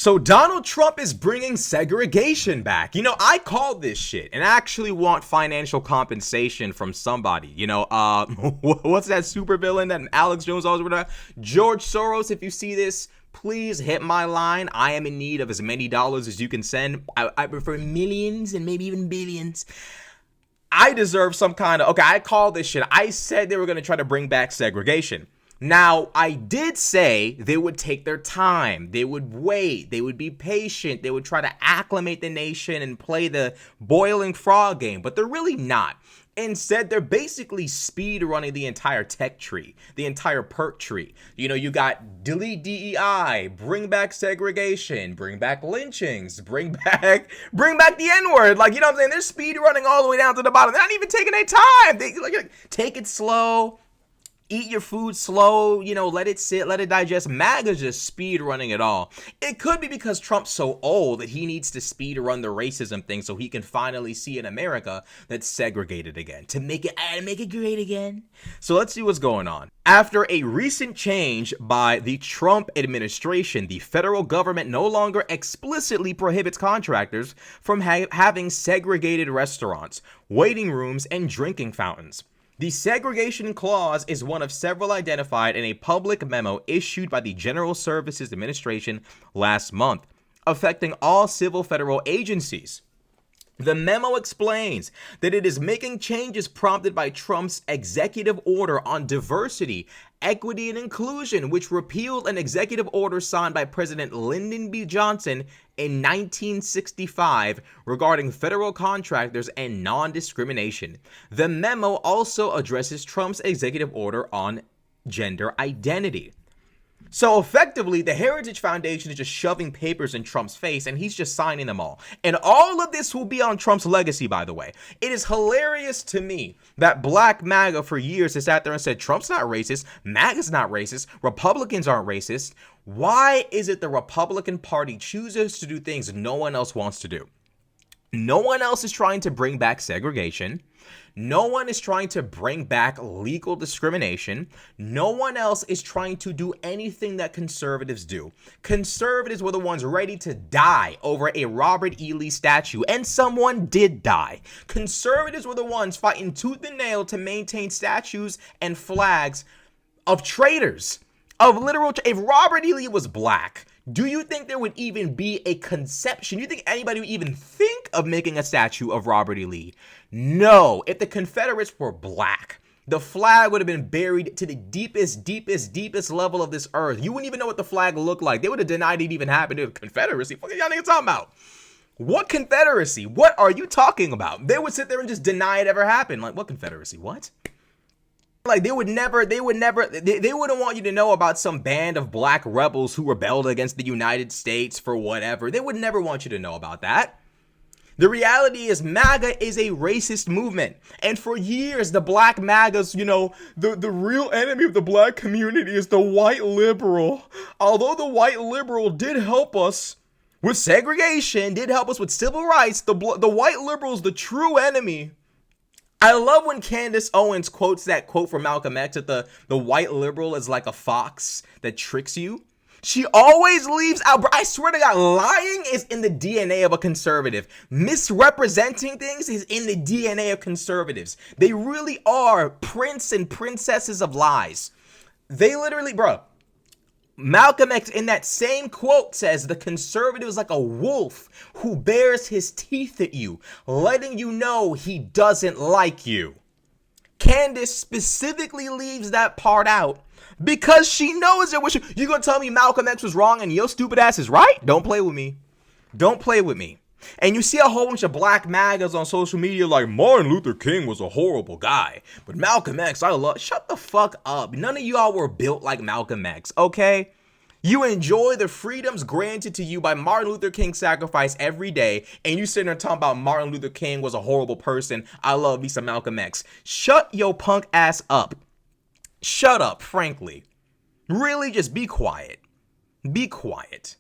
So Donald Trump is bringing segregation back. I called this shit and I actually want financial compensation from somebody. What's that supervillain that Alex Jones always wrote? George Soros, if you see this, please hit my line. I am in need of as many dollars as you can send. I prefer millions and maybe even billions. I deserve some kind of... Okay, I called this shit. I said they were going to try to bring back segregation. Now, I did say they would take their time, they would wait, they would be patient, they would try to acclimate the nation and play the boiling frog game, but they're really not. Instead, they're basically speed running the entire tech tree, the entire perk tree. You got delete DEI, bring back segregation, bring back lynchings, bring back the N-word. What I'm saying? They're speed running all the way down to the bottom. They're not even taking their time. They take it slow. Eat your food slow, let it sit, let it digest. MAGA's just speed running it all. It could be because Trump's so old that he needs to speed run the racism thing so he can finally see an America that's segregated again, to make it great again. So let's see what's going on. After a recent change by the Trump administration, the federal government no longer explicitly prohibits contractors from having segregated restaurants, waiting rooms, and drinking fountains. The segregation clause is one of several identified in a public memo issued by the General Services Administration last month, affecting all civil federal agencies. The memo explains that it is making changes prompted by Trump's executive order on diversity, equity, and inclusion, which repealed an executive order signed by President Lyndon B. Johnson in 1965 regarding federal contractors and non-discrimination. The memo also addresses Trump's executive order on gender identity. So effectively, the Heritage Foundation is just shoving papers in Trump's face and he's just signing them all. And all of this will be on Trump's legacy, by the way. It is hilarious to me that Black MAGA for years has sat there and said, Trump's not racist, MAGA's not racist, Republicans aren't racist. Why is it the Republican Party chooses to do things no one else wants to do? No one else is trying to bring back segregation. No one is trying to bring back legal discrimination. No one else is trying to do anything that conservatives do. Conservatives were the ones ready to die over a Robert E. Lee statue, and someone did die. Conservatives were the ones fighting tooth and nail to maintain statues and flags of traitors, of literal... If Robert E. Lee was black, do you think there would even be a conception? Do you think anybody would even think of making a statue of Robert E. Lee? No. If the Confederates were black, the flag would have been buried to the deepest level of this earth. You wouldn't even know what the flag looked like. They would have denied it even happened to the Confederacy. What are y'all niggas talking about? What Confederacy? What are you talking about? They would sit there and just deny it ever happened. Like, what Confederacy? What? Like, they wouldn't want you to know about some band of black rebels who rebelled against the United States for whatever. They would never want you to know about that. The reality is MAGA is a racist movement. And for years, the black MAGAs, the real enemy of the black community is the white liberal. Although the white liberal did help us with segregation, did help us with civil rights, the white liberal is the true enemy. I love when Candace Owens quotes that quote from Malcolm X that the white liberal is like a fox that tricks you. She always leaves out, bro. I swear to God, lying is in the DNA of a conservative. Misrepresenting things is in the DNA of conservatives. They really are prince and princesses of lies. They literally, bro. Malcolm X in that same quote says the conservative is like a wolf who bares his teeth at you, letting you know he doesn't like you. Candace specifically leaves that part out because she knows it. You're going to tell me Malcolm X was wrong and your stupid ass is right? Don't play with me. Don't play with me. And you see a whole bunch of black MAGAs on social media like Martin Luther King was a horrible guy, but Malcolm X, I love. Shut the fuck up. None of y'all were built like Malcolm X, okay? You enjoy the freedoms granted to you by Martin Luther King's sacrifice every day, and you sitting there talking about Martin Luther King was a horrible person. I love me some Malcolm X. Shut your punk ass up. Shut up, frankly. Really, just be quiet. Be quiet.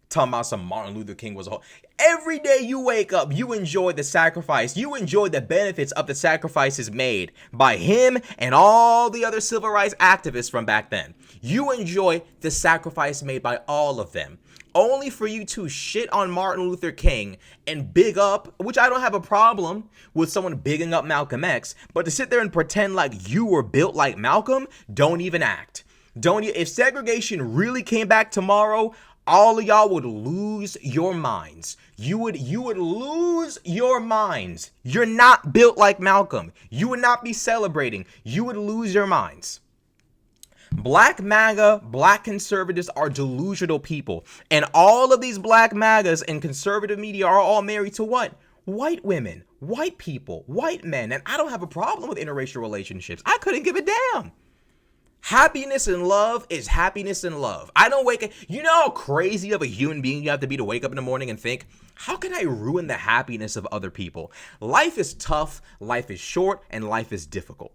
Talking about some Martin Luther King was a whole. Every day you wake up, you enjoy the sacrifice. You enjoy the benefits of the sacrifices made by him and all the other civil rights activists from back then. You enjoy the sacrifice made by all of them. Only for you to shit on Martin Luther King and big up, which I don't have a problem with someone bigging up Malcolm X, but to sit there and pretend like you were built like Malcolm, don't even act. If segregation really came back tomorrow, all of y'all would lose your minds. You would lose your minds. You're not built like Malcolm. You would not be celebrating. You would lose your minds. Black MAGA, black conservatives are delusional people. And all of these black MAGAs and conservative media are all married to what? White women, white people, white men. And I don't have a problem with interracial relationships. I couldn't give a damn. Happiness and love is happiness and love. I don't wake up. You know how crazy of a human being you have to be to wake up in the morning and think, how can I ruin the happiness of other people? Life is tough, life is short, and life is difficult.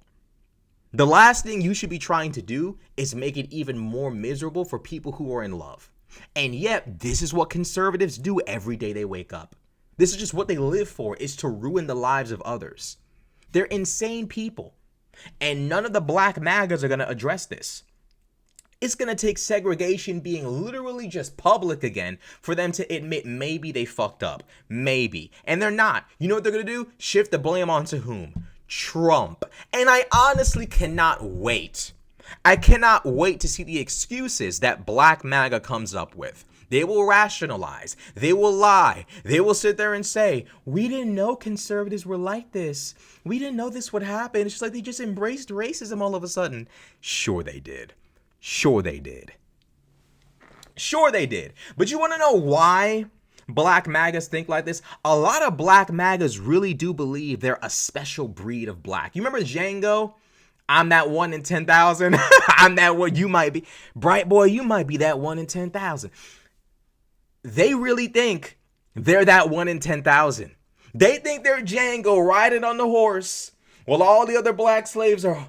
The last thing you should be trying to do is make it even more miserable for people who are in love. And yet, this is what conservatives do every day they wake up. This is just what they live for, is to ruin the lives of others. They're insane people. And none of the black MAGAs are going to address this. It's going to take segregation being literally just public again for them to admit maybe they fucked up. Maybe. And they're not. You know what they're going to do? Shift the blame onto whom? Trump. And I honestly cannot wait. I cannot wait to see the excuses that black MAGA comes up with. They will rationalize. They will lie. They will sit there and say, we didn't know conservatives were like this. We didn't know this would happen. It's just like they just embraced racism all of a sudden. Sure they did. Sure they did. Sure they did. But you want to know why black MAGAs think like this? A lot of black MAGAs really do believe they're a special breed of black. You remember Django? I'm that 1 in 10,000. I'm that one. You might be. Bright boy, you might be that 1 in 10,000. They really think they're that 1 in 10,000. They think they're Django riding on the horse while all the other black slaves are,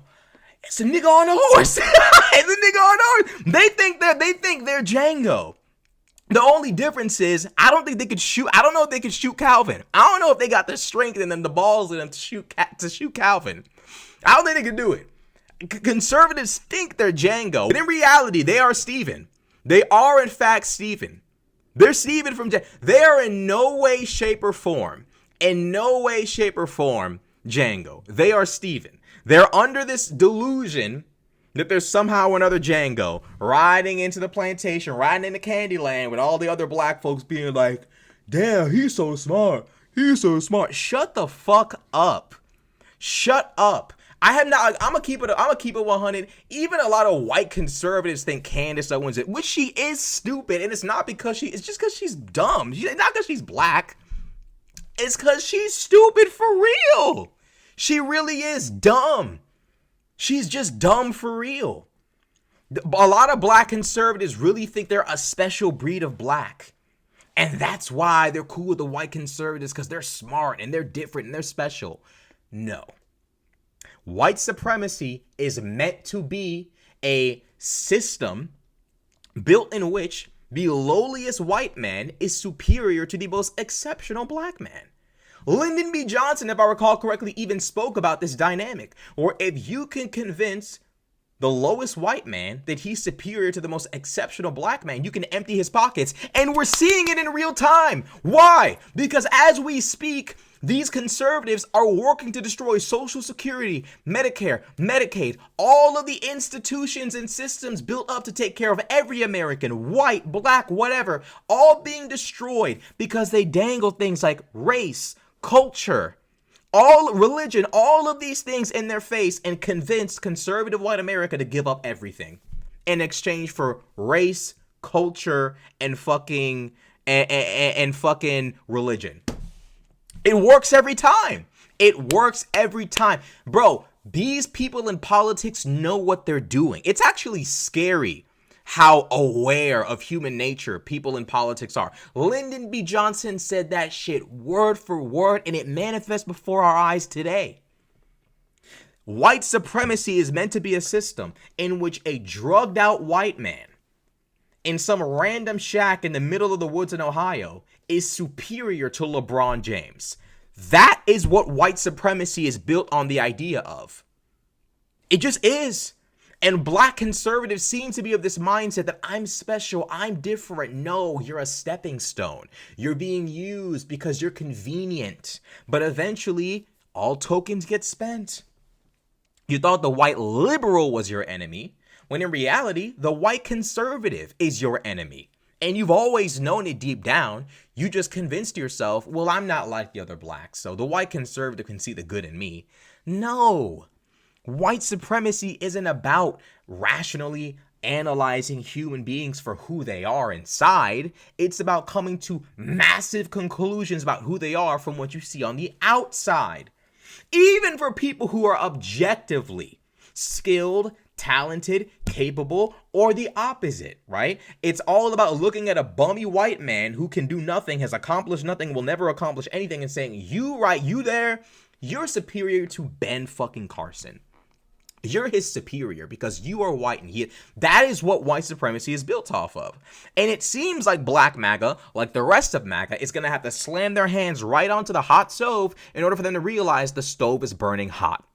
it's a nigga on a horse. It's a nigga on a horse. They think they're Django. The only difference is I don't think they could shoot. I don't know if they could shoot Calvin. I don't know if they got the strength in them, the balls in them to shoot Calvin. I don't think they could do it. Conservatives think they're Django, but in reality, they are Stephen. They are in fact Stephen. They're Stephen from Django. They are in no way, shape, or form. In no way, shape, or form, Django. They are Stephen. They're under this delusion that there's somehow another Django riding into the plantation, riding into Candyland with all the other black folks being like, damn, he's so smart. He's so smart. Shut the fuck up. Shut up. I'm gonna keep it 100. Even a lot of white conservatives think Candace Owens it, which she is stupid, and it's not because it's just because she's dumb. Not because she's black. It's because she's stupid for real. She really is dumb. She's just dumb for real. A lot of black conservatives really think they're a special breed of black. And that's why they're cool with the white conservatives, because they're smart and they're different and they're special. No. White supremacy is meant to be a system built in which the lowliest white man is superior to the most exceptional black man. Lyndon B. Johnson, if I recall correctly, even spoke about this dynamic, or if you can convince the lowest white man that he's superior to the most exceptional black man, you can empty his pockets. And we're seeing it in real time. Why? Because as we speak, these conservatives are working to destroy Social Security, Medicare, Medicaid, all of the institutions and systems built up to take care of every American, white, black, whatever, all being destroyed because they dangle things like race, culture, all religion, all of these things in their face and convince conservative white America to give up everything in exchange for race, culture, and fucking religion. It works every time. It works every time. Bro, these people in politics know what they're doing. It's actually scary how aware of human nature people in politics are. Lyndon B. Johnson said that shit word for word, and it manifests before our eyes today. White supremacy is meant to be a system in which a drugged out white man in some random shack in the middle of the woods in Ohio is superior to LeBron James. That is what white supremacy is built on the idea of. It just is. And black conservatives seem to be of this mindset that I'm special, I'm different. No, you're a stepping stone. You're being used because you're convenient. But eventually, all tokens get spent. You thought the white liberal was your enemy, when in reality, the white conservative is your enemy. And you've always known it deep down. You just convinced yourself, well, I'm not like the other blacks, so the white conservative can see the good in me. No. White supremacy isn't about rationally analyzing human beings for who they are inside. It's about coming to massive conclusions about who they are from what you see on the outside. Even for people who are objectively skilled, talented, capable, or the opposite, right? It's all about looking at a bummy white man who can do nothing, has accomplished nothing, will never accomplish anything, and saying, you right, you there, you're superior to Ben fucking Carson. You're his superior because you are white, and that is what white supremacy is built off of. And it seems like black MAGA, like the rest of MAGA, is going to have to slam their hands right onto the hot stove in order for them to realize the stove is burning hot.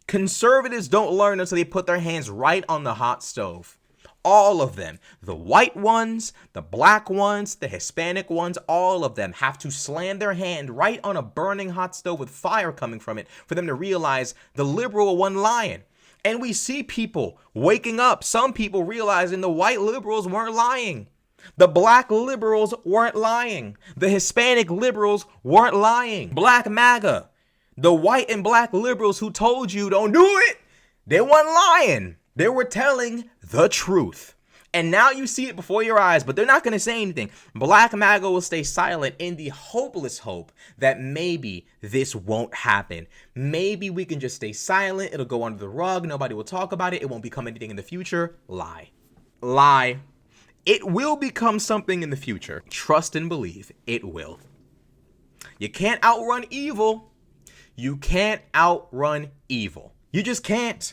Conservatives don't learn until they put their hands right on the hot stove. All of them, the white ones, the black ones, the Hispanic ones, all of them have to slam their hand right on a burning hot stove with fire coming from it for them to realize the liberal wasn't lying. And we see people waking up, some people realizing the white liberals weren't lying. The black liberals weren't lying. The Hispanic liberals weren't lying. Black MAGA, the white and black liberals who told you don't do it, they weren't lying. They were telling the truth. And now you see it before your eyes, but they're not going to say anything. Black MAGA will stay silent in the hopeless hope that maybe this won't happen. Maybe we can just stay silent. It'll go under the rug. Nobody will talk about it. It won't become anything in the future. Lie. Lie. It will become something in the future. Trust and believe it will. You can't outrun evil. You can't outrun evil. You just can't.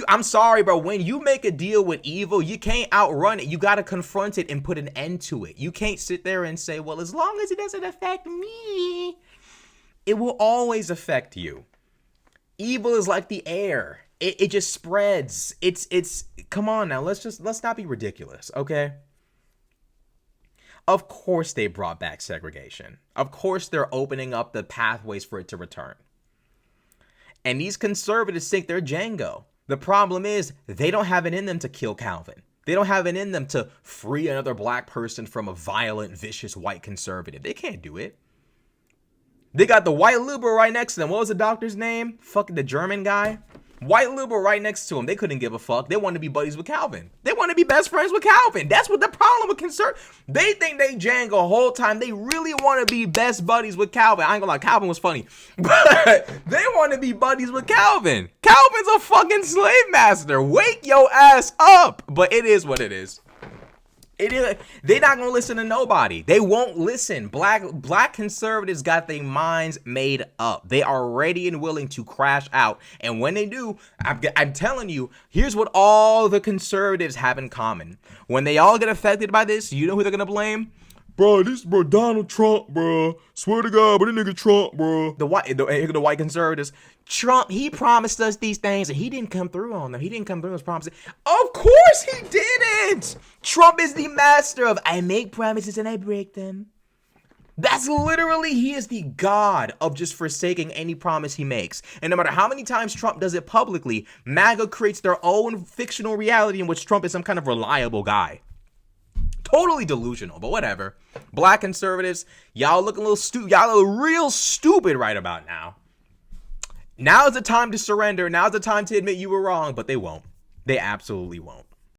I'm sorry, bro. When you make a deal with evil, you can't outrun it. You got to confront it and put an end to it. You can't sit there and say, well, as long as it doesn't affect me, it will always affect you. Evil is like the air. It just spreads. It's come on now. Let's not be ridiculous, okay? Of course they brought back segregation. Of course they're opening up the pathways for it to return. And these conservatives think they're Django. The problem is they don't have it in them to kill Calvin. They don't have it in them to free another black person from a violent, vicious white conservative. They can't do it. They got the white liberal right next to them. What was the doctor's name? Fucking the German guy. White liberal right next to him. They couldn't give a fuck. They wanted to be buddies with Calvin. They want to be best friends with Calvin. That's what the problem with they think they Django the whole time. They really want to be best buddies with Calvin. I ain't gonna lie, Calvin was funny. But they want to be buddies with Calvin. Calvin's a fucking slave master. Wake your ass up. But it is what it is. They're not gonna listen to nobody. They won't listen. Black conservatives got their minds made up. They are ready and willing to crash out. And when they do, I'm telling you, here's what all the conservatives have in common. When they all get affected by this, you know who they're gonna blame? Bro, Donald Trump, bro. Swear to God, but this nigga Trump, bro. The white conservatives. Trump, he promised us these things and he didn't come through on them. He didn't come through on his promises. Of course he didn't. Trump is the master of, I make promises and I break them. That's literally, he is the god of just forsaking any promise he makes. And no matter how many times Trump does it publicly, MAGA creates their own fictional reality in which Trump is some kind of reliable guy. Totally delusional, but whatever. Black conservatives, y'all looking a little stupid. Y'all look real stupid right about now. Now's the time to surrender. Now's the time to admit you were wrong, but they won't. They absolutely won't.